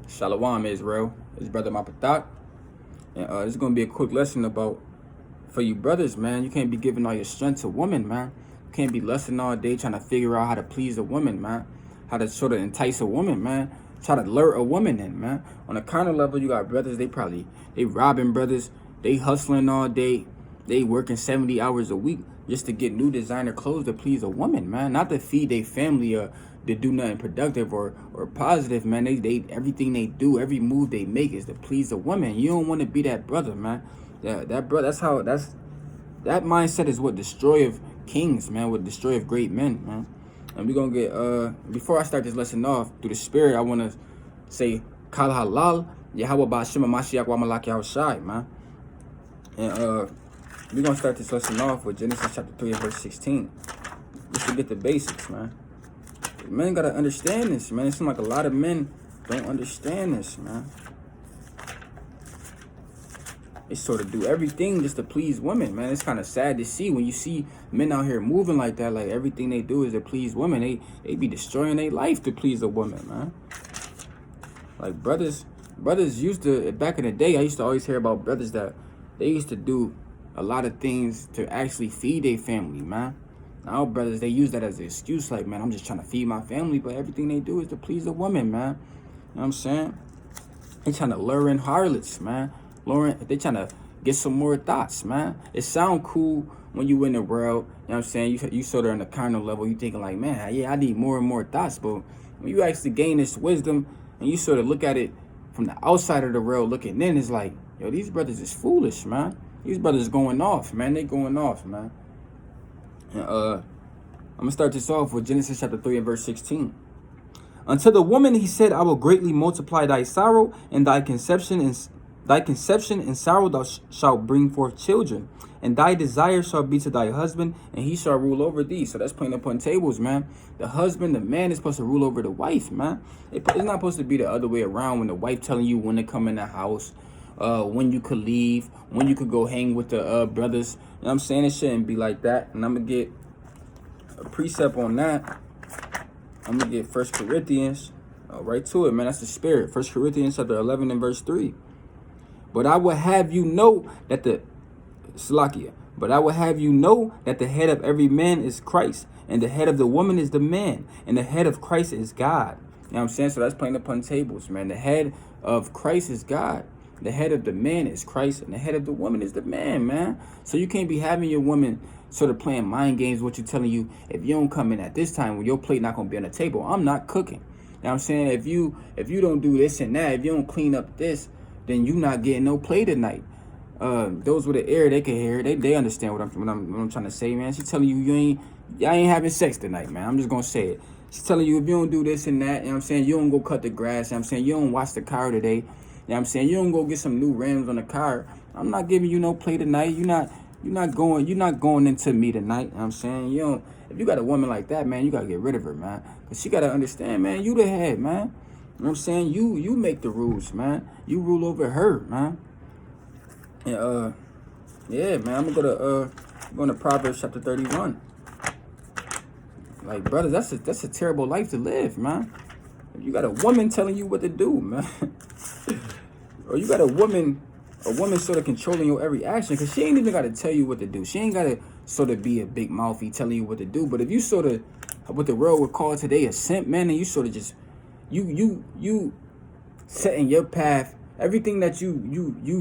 Shalom, Israel. It's Brother Mapatat. And this is going to be a quick lesson about, for you brothers, man, you can't be giving all your strength to women, man. You can't be lusting all day trying to figure out how to please a woman, man. How to sort of entice a woman, man. Try to lure a woman in, man. On a carnal level, you got brothers, they robbing brothers. They hustling all day. They working 70 hours a week just to get new designer clothes to please a woman, man. Not to feed their family or to do nothing productive or positive, man. They everything they do, every move they make is to please a woman. You don't want to be that brother, man. That brother, that mindset is what destroyeth kings, man. What destroyeth great men, man. And we're gonna get before I start this lesson off, through the spirit, I wanna say Kal Halal, Yahweh Ba'Shem Mashiach wa Malak Yahushai, man. And we're gonna start this lesson off with Genesis chapter 3 and verse 16. Just to get the basics, man. Men gotta understand this, man. It seems like a lot of men don't understand this, man. They sort of do everything just to please women, man. It's kind of sad to see when you see men out here moving like that. Like everything they do is to please women. They be destroying their life to please a woman, man. Like brothers used to, back in the day, I used to always hear about brothers that they used to do a lot of things to actually feed their family, man. Now brothers, they use that as an excuse, like, man, I'm just trying to feed my family, but everything they do is to please a woman, man. You know what I'm saying? They trying to lure in harlots, man. They trying to get some more thoughts, man. It sound cool when you in the world, you know what I'm saying? You sort of on the carnal level, you thinking like, man, yeah, I need more and more thoughts. But when you actually gain this wisdom and you sort of look at it from the outside of the world looking in, it's like, yo, these brothers is foolish, man. These brothers going off, man. They going off, man. And, I'm going to start this off with Genesis chapter 3 and verse 16. Unto the woman he said, I will greatly multiply thy sorrow and thy conception and sorrow thou shalt bring forth children. And thy desire shall be to thy husband, and he shall rule over thee. So that's playing upon tables, man. The husband, the man is supposed to rule over the wife, man. It's not supposed to be the other way around when the wife telling you when to come in the house, when you could leave, when you could go hang with the brothers. You know what I'm saying? It shouldn't be like that. And I'm going to get a precept on that. I'm going to get 1 Corinthians. Right to it, man. That's the spirit. 1 Corinthians chapter 11 and verse 3. But I will have you know that the head of every man is Christ, and the head of the woman is the man, and the head of Christ is God. You know what I'm saying? So that's playing upon tables, man. The head of Christ is God. The head of the man is Christ, and the head of the woman is the man, man. So you can't be having your woman sort of playing mind games, what you're telling you, if you don't come in at this time when your plate not going to be on the table, I'm not cooking. You know what I'm saying? If you don't do this and that, if you don't clean up this, then you not getting no play tonight. Those with the ear, they can hear. They understand what I'm trying to say, man. She's telling you y'all ain't having sex tonight, man. I'm just gonna say it. She's telling you if you don't do this and that, you know what I'm saying, you don't go cut the grass, you know what I'm saying, you don't wash the car today, you know what I'm saying, you don't go get some new rims on the car. I'm not giving you no play tonight. You're not going into me tonight. You know what I'm saying? If you got a woman like that, man, you gotta get rid of her, man. Cause she gotta understand, man, you the head, man. You know what I'm saying? You make the rules, man. You rule over her, man. And yeah, man, I'm going to Proverbs chapter 31. Like, brothers, that's a terrible life to live, man. You got a woman telling you what to do, man. Or you got a woman sort of controlling your every action, because she ain't even got to tell you what to do. She ain't got to sort of be a big mouthy telling you what to do. But if you sort of, what the world would call today a simp, man, and you sort of just you setting your path. Everything that you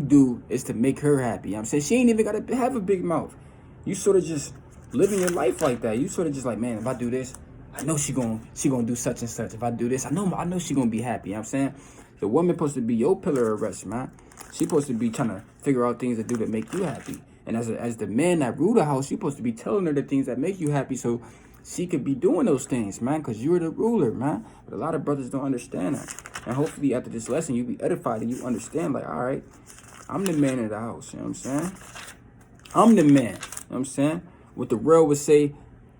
do is to make her happy. You know what I'm saying? She ain't even got to have a big mouth. You sort of just living your life like that. You sort of just like, man, if I do this, I know she gonna do such and such. If I do this, I know she gonna be happy. You know what I'm saying? The woman supposed to be your pillar of rest, man. She supposed to be trying to figure out things to do that make you happy. And as the man that rule the house, you supposed to be telling her the things that make you happy, so she could be doing those things, man, because you're the ruler, man. But a lot of brothers don't understand that. And hopefully after this lesson, you'll be edified and you understand, like, all right, I'm the man of the house, you know what I'm saying? I'm the man, you know what I'm saying? What the world would say,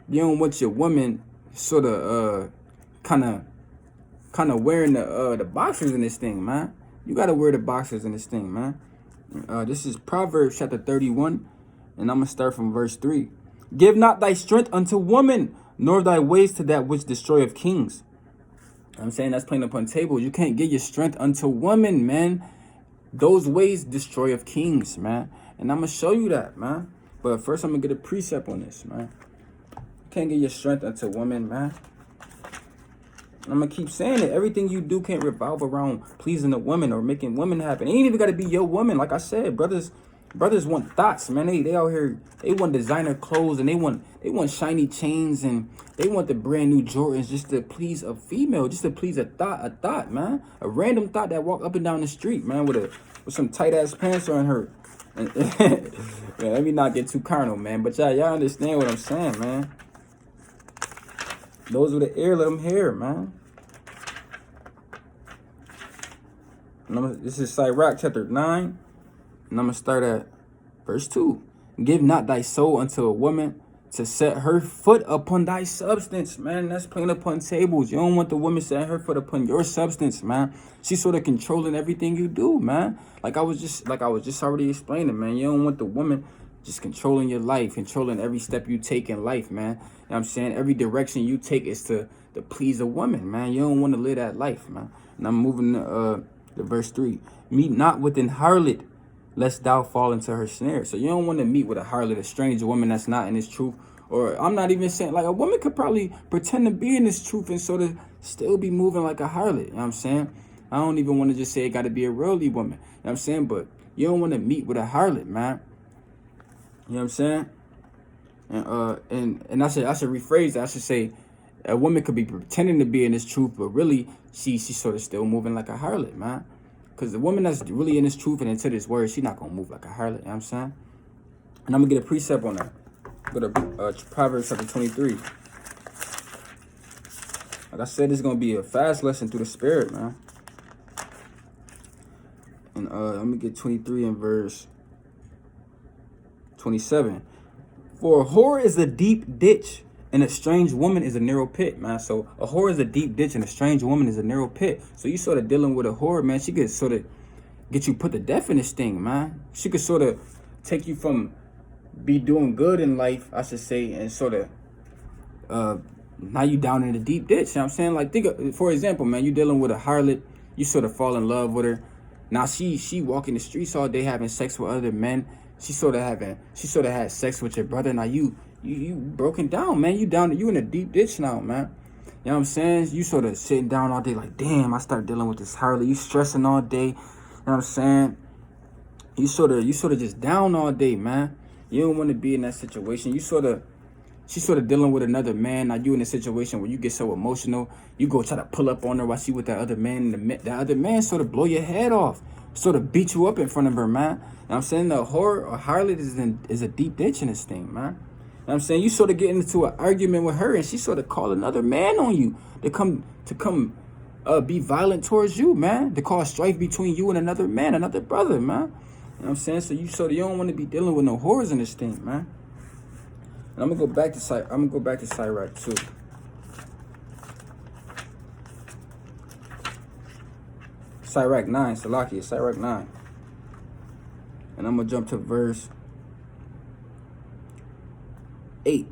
you don't want your woman sort of kind of wearing the boxers in this thing, man. You got to wear the boxers in this thing, man. This is Proverbs chapter 31, and I'm going to start from verse 3. Give not thy strength unto woman, nor thy ways to that which destroyeth kings. I'm saying that's playing upon tables. You can't get your strength unto women, man. Those ways destroy of kings, man. And I'm going to show you that, man. But first, I'm going to get a precept on this, man. You can't get your strength unto women, man. And I'm going to keep saying it. Everything you do can't revolve around pleasing a woman or making women happen. It ain't even got to be your woman. Like I said, brothers want thoughts, man. They out here, they want designer clothes, and they want shiny chains, and they want the brand new Jordans just to please a female, just to please a thought, man. A random thought that walk up and down the street, man, with some tight ass pants on her. And, man, let me not get too carnal, man. But y'all understand what I'm saying, man. Those with the air, let them hear, man. This is Sirach chapter 9, and I'm going to start at verse 2. Give not thy soul unto a woman to set her foot upon thy substance, man. That's playing upon tables. You don't want the woman setting her foot upon your substance, man. She's sort of controlling everything you do, man. Like I was just already explaining, man. You don't want the woman just controlling your life, controlling every step you take in life, man. You know what I'm saying? Every direction you take is to please a woman, man. You don't want to live that life, man. And I'm moving to verse 3. Meet not with an harlot, lest thou fall into her snare. So you don't want to meet with a harlot, a strange woman that's not in this truth. Or I'm not even saying, like, a woman could probably pretend to be in this truth and sort of still be moving like a harlot. You know what I'm saying? I don't even want to just say it got to be a worldly woman. You know what I'm saying? But you don't want to meet with a harlot, man. You know what I'm saying? And I should rephrase that. I should say a woman could be pretending to be in this truth, but really she's sort of still moving like a harlot, man. Because the woman that's really in this truth and into this word, she's not going to move like a harlot, you know what I'm saying? And I'm going to get a precept on that. Go to Proverbs chapter 23. Like I said, it's going to be a fast lesson through the spirit, man. And let me get 23 in verse 27. For a whore is a deep ditch, and a strange woman is a narrow pit, man. So a whore is a deep ditch, and a strange woman is a narrow pit. So you sort of dealing with a whore, man. She could sort of get you put to death in this thing, man. She could sort of take you from be doing good in life, I should say, and sort of now you down in the deep ditch. You know what I'm saying? Like, think of, for example, man, you dealing with a harlot, you sort of fall in love with her. Now she walking the streets all day having sex with other men. She sort of had sex with your brother. Now you broken down, man. You in a deep ditch now, man. You know what I'm saying? You sort of sitting down all day like, damn, I start dealing with this harlot. You stressing all day. You know what I'm saying? You sort of just down all day, man. You don't want to be in that situation. She's sort of dealing with another man. Now you in a situation where you get so emotional, you go try to pull up on her while she with that other man, and the other man sort of blow your head off, sort of beat you up in front of her, man. You know what I'm saying? The whore or harlot is a deep ditch in this thing, man. You know what I'm saying? You sort of get into an argument with her, and she sort of call another man on you to come be violent towards you, man. To cause strife between you and another man, another brother, man. You know what I'm saying? So you don't want to be dealing with no whores in this thing, man. And I'm gonna go back to Sirach 2. Sirach 9, Salakia, Sirach 9. And I'm gonna jump to verse 8.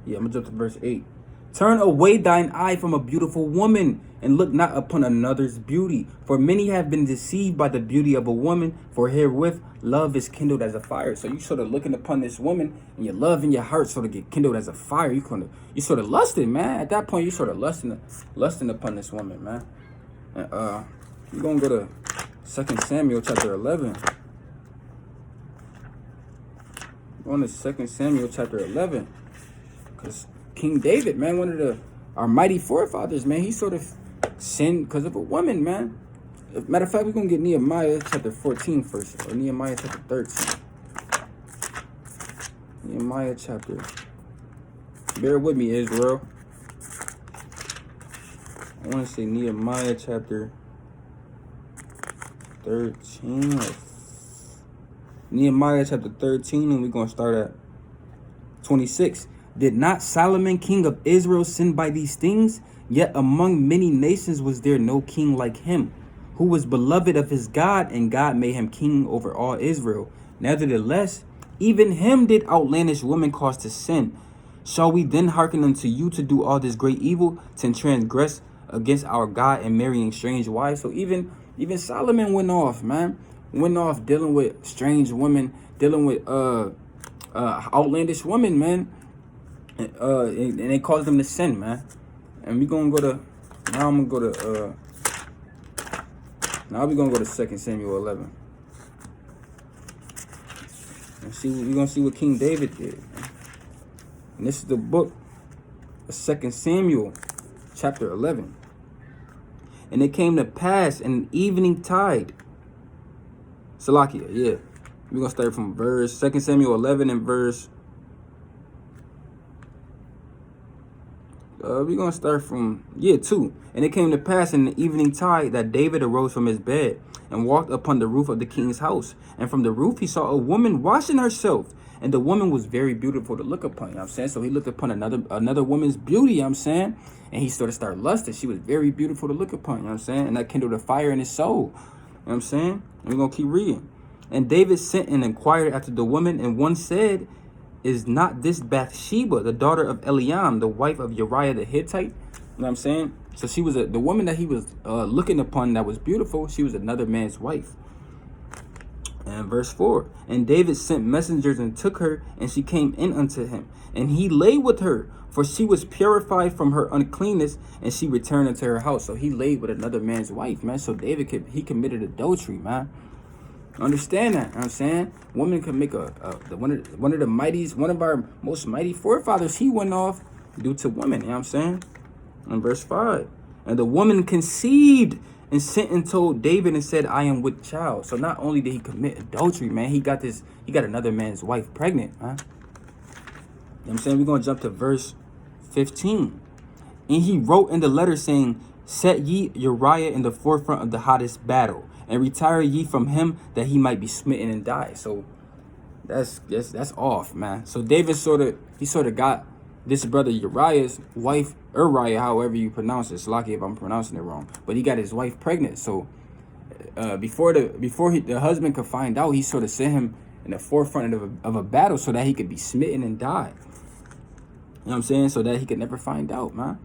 Yeah, I'm gonna jump to verse 8. Turn away thine eye from a beautiful woman, and look not upon another's beauty. For many have been deceived by the beauty of a woman, for herewith love is kindled as a fire. So you sort of looking upon this woman, and your love in your heart sort of get kindled as a fire. You sort of lusting, man. At that point, you sort of lusting upon this woman, man. And you're gonna go to 2 Samuel chapter 11. Going to 2 Samuel chapter 11, because King David, man, one of our mighty forefathers, man, he sort of sinned because of a woman, man. Matter of fact, we're going to get Nehemiah chapter 14 first, or Nehemiah chapter 13. Nehemiah chapter. Bear with me, Israel. I want to say Nehemiah chapter 13. Nehemiah chapter 13, and we're going to start at 26. Did not Solomon, king of Israel, sin by these things? Yet among many nations was there no king like him, who was beloved of his God, and God made him king over all Israel. Nevertheless, even him did outlandish women cause to sin. Shall we then hearken unto you to do all this great evil, to transgress against our God and marrying strange wives? So even Solomon went off, man. Went off dealing with strange women, dealing with outlandish women, man. And they caused them to sin, man. And we gonna go to now. I'm gonna go to now we're gonna go to 2 Samuel 11. And see, we're gonna see what King David did. And this is the book of 2 Samuel, chapter 11. And it came to pass in an evening tide. Salakia, yeah. We're going to start from verse 2 Samuel 11 and verse. We're going to start from, 2. And it came to pass in the evening tide that David arose from his bed and walked upon the roof of the king's house. And from the roof he saw a woman washing herself. And the woman was very beautiful to look upon, you know what I'm saying? So he looked upon another woman's beauty, you know what I'm saying? And he started to start lusting. She was very beautiful to look upon, you know what I'm saying? And that kindled a fire in his soul, you know what I'm saying? And we're going to keep reading. And David sent and inquired after the woman, and one said, is not this Bathsheba, the daughter of Eliam, the wife of Uriah the Hittite? You know what I'm saying? So she was the woman that he was looking upon that was beautiful. She was another man's wife. And verse 4, and David sent messengers and took her, and she came in unto him. And he lay with her, for she was purified from her uncleanness, and she returned into her house. So he laid with another man's wife, man. So David he committed adultery, man. Understand that, you know what I'm saying? Woman could make one of our most mighty forefathers, he went off due to women, you know what I'm saying? In verse 5, and the woman conceived and sent and told David and said, I am with child. So not only did he commit adultery, man, he got another man's wife pregnant, man. You know what I'm saying? We're going to jump to verse 15. And he wrote in the letter saying, set ye Uriah in the forefront of the hottest battle, and retire ye from him, that he might be smitten and die. So that's off, man. So David sort of got this brother Uriah's wife, Uriah, however you pronounce it. It's lucky if I'm pronouncing it wrong. But he got his wife pregnant. So before the husband could find out, he sort of sent him in the forefront of a battle so that he could be smitten and die. You know what I'm saying? So that he could never find out, man.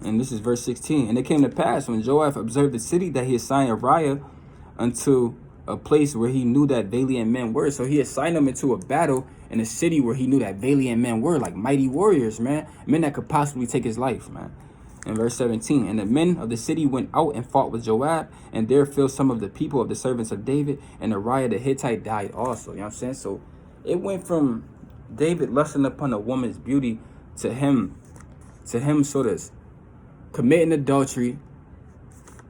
And this is verse 16. And it came to pass when Joab observed the city that he assigned Uriah unto a place where he knew that valiant men were. So he assigned him into a battle in a city where he knew that valiant men were, like mighty warriors, man. Men that could possibly take his life, man. In verse 17, and the men of the city went out and fought with Joab, and there fell some of the people of the servants of David, and Uriah the Hittite died also. You know what I'm saying? So it went from David lusting upon a woman's beauty to him sort of committing adultery,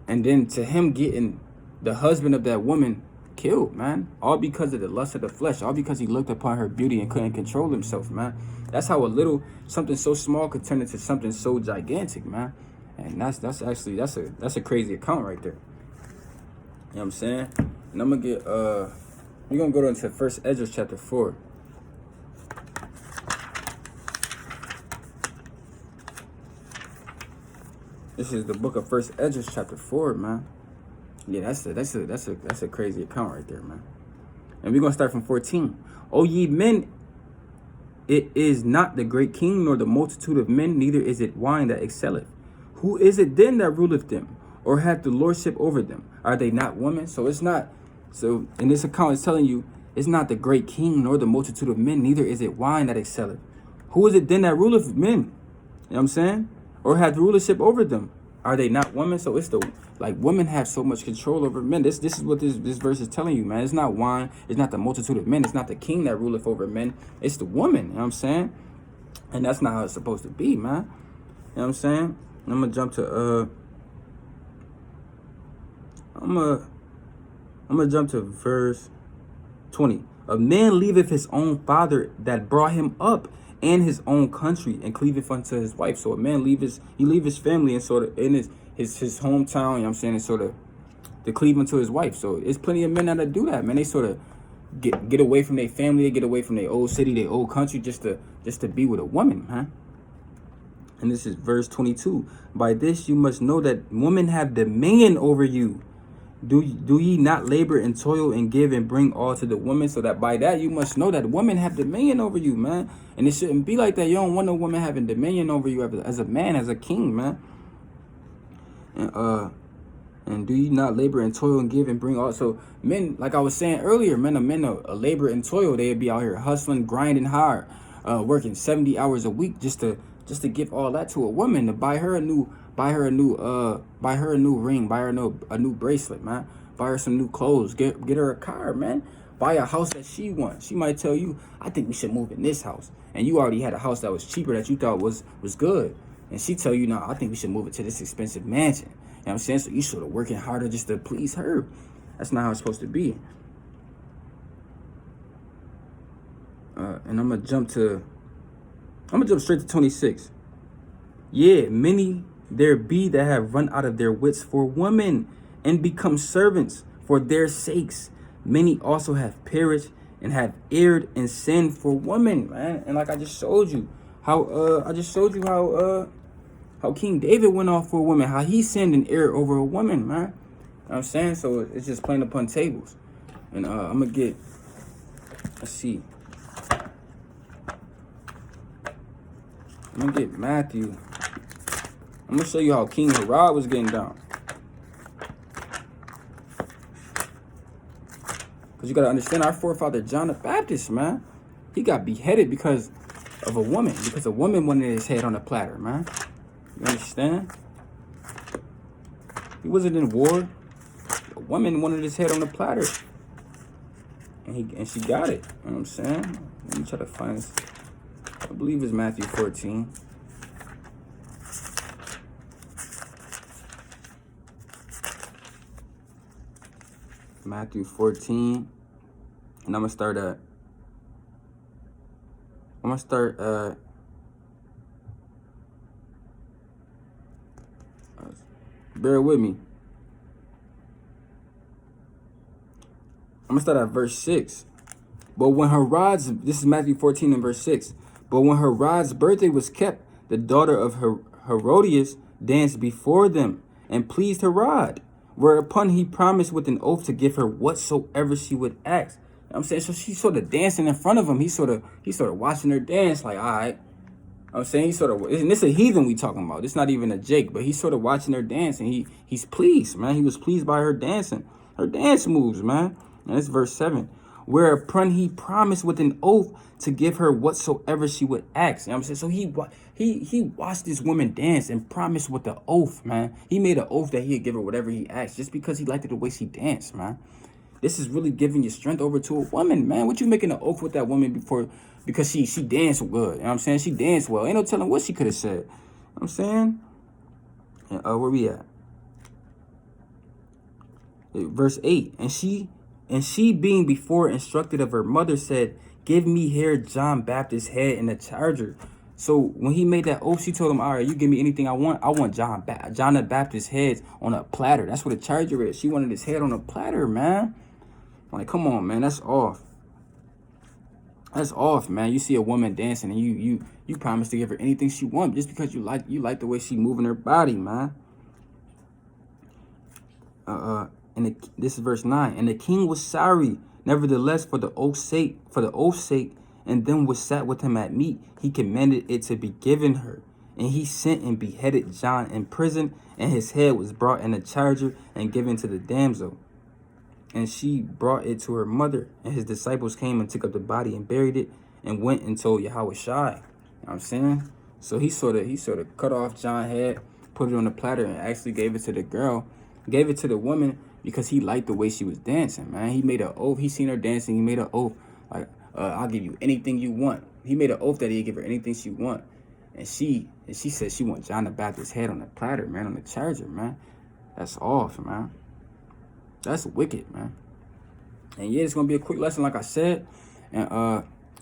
and then to him getting the husband of that woman killed, man. All because of the lust of the flesh. All because he looked upon her beauty and couldn't control himself, man. That's how something so small could turn into something so gigantic, man. And that's a crazy account right there. You know what I'm saying? And I'm gonna get we're gonna go into 1 Ezra chapter 4. This is the book of 1 Ezra chapter 4, man. Yeah, that's a crazy account right there, man. And we're gonna start from 14. O ye men, it is not the great king, nor the multitude of men, neither is it wine that excelleth. Who is it then that ruleth them, or hath the lordship over them? Are they not women? So it's not. So in this account, it's telling you it's not the great king, nor the multitude of men, neither is it wine that excelleth. Who is it then that ruleth men? You know what I'm saying? Or hath rulership over them? Are they not women? So it's women have so much control over men. This is what this verse is telling you, man. It's not wine. It's not the multitude of men. It's not the king that ruleth over men. It's the woman. You know what I'm saying? And that's not how it's supposed to be, man. You know what I'm saying? I'm gonna jump to I'm gonna jump to verse 20. A man leaveth his own father that brought him up, and his own country, and cleaveth unto his wife. So a man leave his family and sort of in his hometown, you know what I'm saying, and sort of to cleave unto his wife. So there's plenty of men that do that, man. They sort of get away from their family, they get away from their old city, their old country, just to be with a woman, man. And this is verse 22. By this you must know that women have dominion over you, Do ye not labor and toil and give and bring all to the woman? So that by that you must know that women have dominion over you, man. And it shouldn't be like that. You don't want no woman having dominion over you as a man, as a king, man. And do ye not labor and toil and give and bring all? So men, like I was saying earlier, men are labor and toil. They'd be out here hustling, grinding hard, working 70 hours a week just to give all that to a woman, to buy her a new ring, buy her a new bracelet, man. Buy her some new clothes, get her a car, man. Buy a house that she wants. She might tell you, I think we should move in this house. And you already had a house that was cheaper that you thought was good. And she tell you, no, I think we should move it to this expensive mansion. You know what I'm saying? So you sort of working harder just to please her. That's not how it's supposed to be. And I'm gonna jump straight to 26. Yeah, many there be that have run out of their wits for women and become servants for their sakes. Many also have perished and have erred and sinned for women, man. And like I just showed you how how King David went off for a woman, how he sinned and erred over a woman, man. You know what I'm saying? So it's just playing upon tables. And I'm gonna get, let's see. I'm gonna get Matthew. I'm gonna show you how King Herod was getting down. Because you gotta understand, our forefather John the Baptist, man, he got beheaded because of a woman. Because a woman wanted his head on a platter, man. You understand? He wasn't in war. A woman wanted his head on a platter. And she got it. You know what I'm saying? Let me try to find this. I believe it's Matthew 14. Matthew 14. And I'm gonna start bear with me. I'm gonna start at verse 6. But when Herod's, this is Matthew 14 and verse 6. But when Herod's birthday was kept, the daughter of Herodias danced before them and pleased Herod, whereupon he promised with an oath to give her whatsoever she would ask. You know what I'm saying? So she's sort of dancing in front of him. He's sort of watching her dance, like, all right. I'm saying he's sort of, and this is a heathen we talking about. It's not even a Jake, but he's sort of watching her dance, and he's pleased, man. He was pleased by her dancing, her dance moves, man. And it's verse 7. Whereupon he promised with an oath to give her whatsoever she would ask. You know what I'm saying? So he watched this woman dance and promised with the oath, man. He made an oath that he'd give her whatever he asked just because he liked the way she danced, man. This is really giving your strength over to a woman, man. What you making an oath with that woman because she danced good? You know what I'm saying? She danced well. Ain't no telling what she could have said. You know what I'm saying? And, where we at? Verse 8. And she being before instructed of her mother said, give me here John Baptist's head in a charger. So when he made that oath, she told him, all right, you give me anything I want. I want John the Baptist's head on a platter. That's what a charger is. She wanted his head on a platter, man. Like, come on, man. That's off. That's off, man. You see a woman dancing and you promise to give her anything she wants just because you like the way she moving her body, man. This is verse 9. And the king was sorry, nevertheless, for the oath's sake, and then was sat with him at meat. He commanded it to be given her. And he sent and beheaded John in prison, and his head was brought in a charger and given to the damsel. And she brought it to her mother, and his disciples came and took up the body and buried it, and went and told Yahushai. You know what I'm saying? So he sort of cut off John's head, put it on a platter, and actually gave it to the girl, gave it to the woman, because he liked the way she was dancing, man. He made an oath. He seen her dancing. He made an oath, like, I'll give you anything you want. He made an oath that he'd give her anything she want. And she said she want John the Baptist's head on the platter, man, on the charger, man. That's off, man. That's wicked, man. And yeah, it's going to be a quick lesson, like I said. And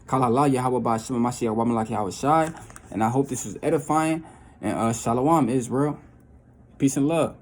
Kalala Yahweh Ba'Shem Mashiach Wamalaki Yahushai. And I hope this was edifying. And Shalom, Israel. Peace and love.